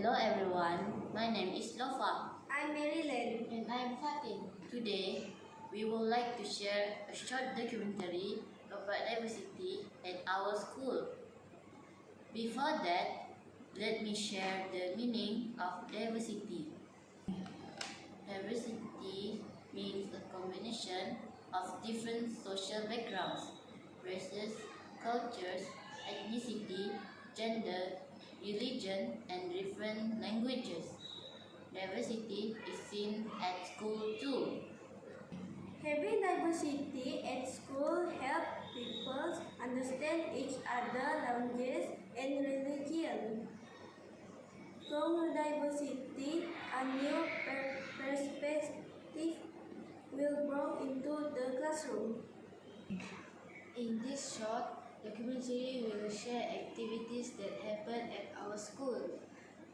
Hello everyone, my name is Lova. I'm Marilyn. And I'm Fatin. Today, we would like to share a short documentary about diversity at our school. Before that, let me share the meaning of diversity. Diversity means a combination of different social backgrounds, races, cultures, ethnicity, gender, religion, and different languages. Diversity is seen at school too. Having diversity at school helps people understand each other's languages and religion. From diversity, a new perspective will bring into the classroom. In this short documentary, we will share activities that happen at our school.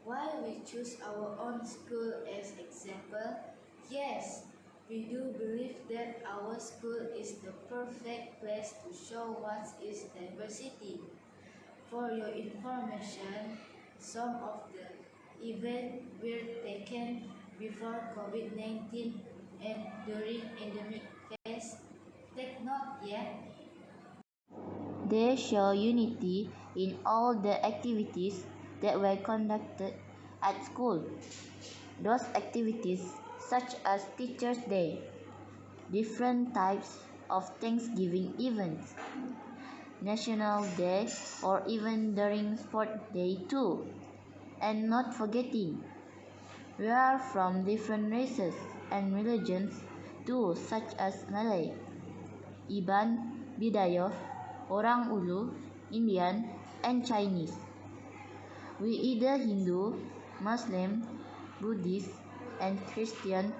Why we choose our own school as example? Yes, we do believe that our school is the perfect place to show what is diversity. For your information, some of the events were taken before COVID-19 and during endemic phase. Take note yet. They show unity in all the activities that were conducted at school. Those activities such as Teachers' Day, different types of Thanksgiving events, National Day, or even during Sport Day too. And not forgetting, we are from different races and religions too, such as Malay, Iban, Bidayoh, Orang Ulu, Indian, and Chinese. We either Hindu, Muslim, Buddhist, and Christian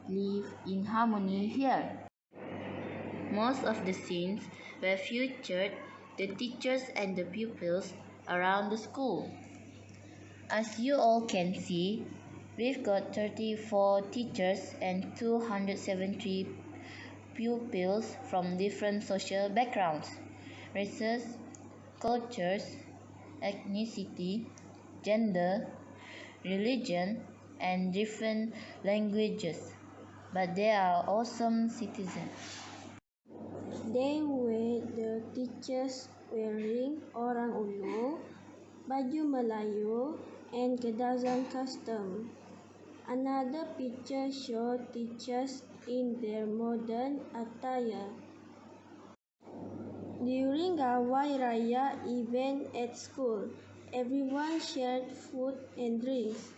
live in harmony here. Most of the scenes were featured the teachers and the pupils around the school. As you all can see, we've got 34 teachers and 273 pupils from different social backgrounds, races, cultures, ethnicity, gender, religion, and different languages. But they are awesome citizens. They were the teachers wearing Orang Ulu, baju Melayu, and Kedasan custom. Another picture shows teachers in their modern attire. During Gawai Raya event at school, everyone shared food and drinks.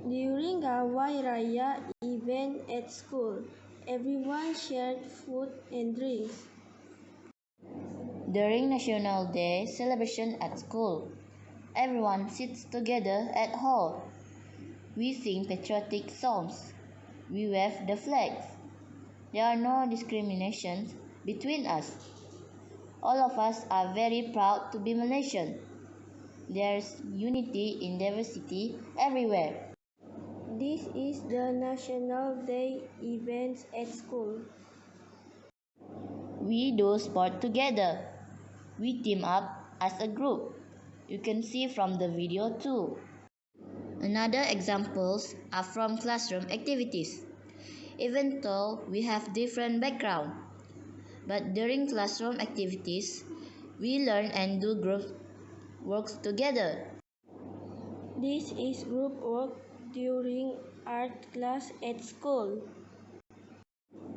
During Gawai Raya event at school, everyone shared food and drinks. During National Day celebration at school, everyone sits together at hall. We sing patriotic songs. We wave the flags. There are no discriminations between us. All of us are very proud to be Malaysian. There's unity in diversity everywhere. This is the National Day events at school. We do sport together. We team up as a group. You can see from the video too. Another examples are from classroom activities. Even though we have different background, but during classroom activities, we learn and do group works together. This is group work during art class at school.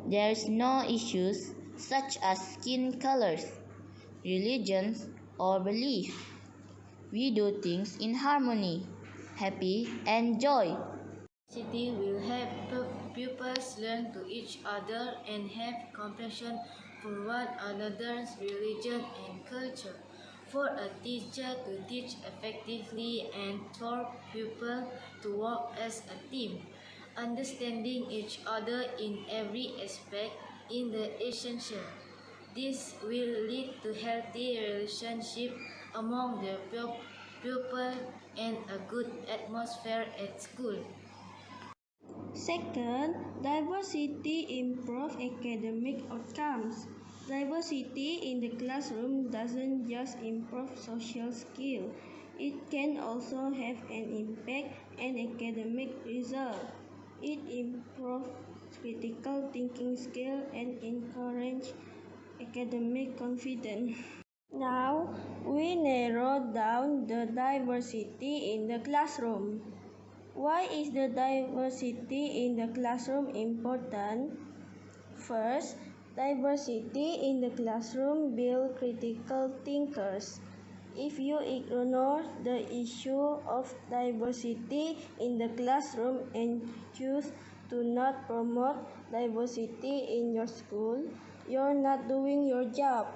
There's no issues such as skin colors, religions, or belief. We do things in harmony, happy, and joy. City will help pupils learn to each other and have compassion for one another's religion and culture. For a teacher to teach effectively and for pupils to work as a team, understanding each other in every aspect is the essential. This will lead to healthy relationship among the pupil and a good atmosphere at school. Second, diversity improves academic outcomes. Diversity in the classroom doesn't just improve social skills, It can also have an impact on academic results. It improves critical thinking skills and encourages academic confidence. Now, we narrow down the diversity in the classroom. Why is the diversity in the classroom important? First, diversity in the classroom builds critical thinkers. If you ignore the issue of diversity in the classroom and choose to not promote diversity in your school, you're not doing your job.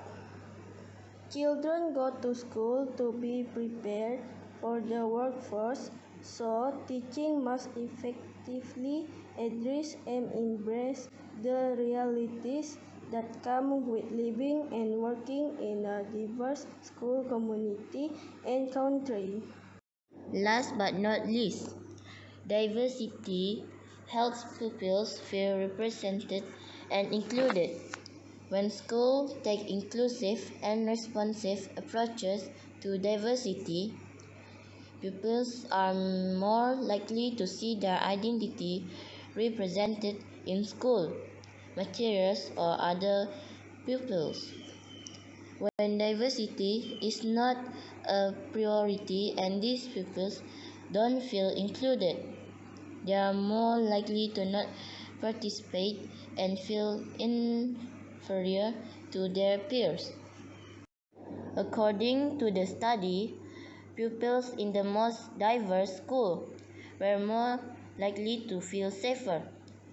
Children go to school to be prepared for the workforce, so teaching must effectively address and embrace the realities that come with living and working in a diverse school community and country. Last but not least, diversity helps pupils feel represented and included. When schools take inclusive and responsive approaches to diversity, pupils are more likely to see their identity represented in school materials or other pupils. When diversity is not a priority and these pupils don't feel included, they are more likely to not participate and feel inferior to their peers. According to the study, pupils in the most diverse school were more likely to feel safer,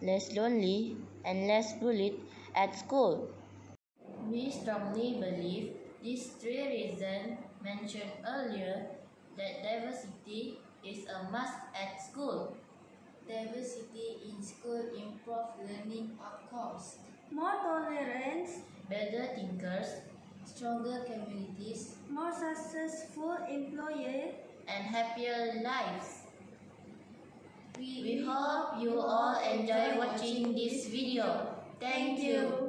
less lonely, and less bullied at school. We strongly believe these three reasons mentioned earlier that diversity is a must at school. Diversity in school improves learning outcomes. More tolerance, Better thinkers, stronger communities, more successful employers, and happier lives. We hope you all enjoy watching this video. Thank you.